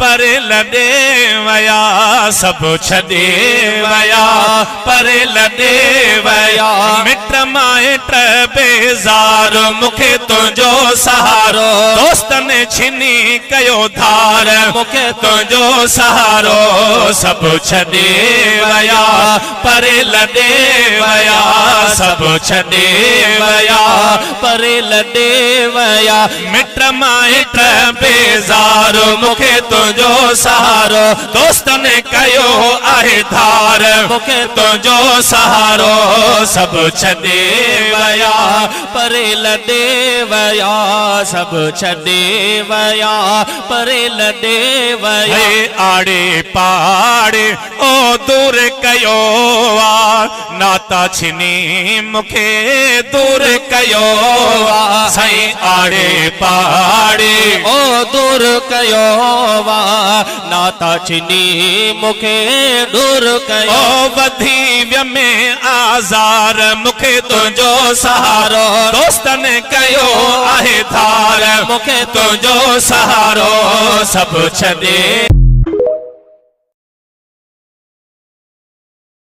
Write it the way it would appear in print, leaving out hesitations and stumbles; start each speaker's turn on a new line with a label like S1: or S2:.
S1: पर लॾे वया सब छॾे वया पर लॾे वया मिट माइट बेज़ार मूंखे तुंहिंजो सहारो दोस्तनि छिनी कयो धार मूंखे तुंहिंजो सहारो सब छॾे वया पर लॾे वया सब छॾे वया पर लॾे वया मिट माइट बेज़ार मूंखे तुंहिंजो सहारो दोस्तनि कयो आहे धार मूंखे तुंहिंजो सहारो सब छॾे वया पर लॾे वया सब छॾे वया पर लॾे वया आड़े पाड़े ओ दूर कयो आ नाता छिनी मूंखे दूर कयो आ साईं आड़े पाड़े ओ दूर कयो वा नाता छिनी मूंखे दूर कयो वधी विय में आज़ार मूंखे तुंहिंजो सहारो दोस्तनि कयो आहे धार मूंखे तुंहिंजो सहारो सब छॾे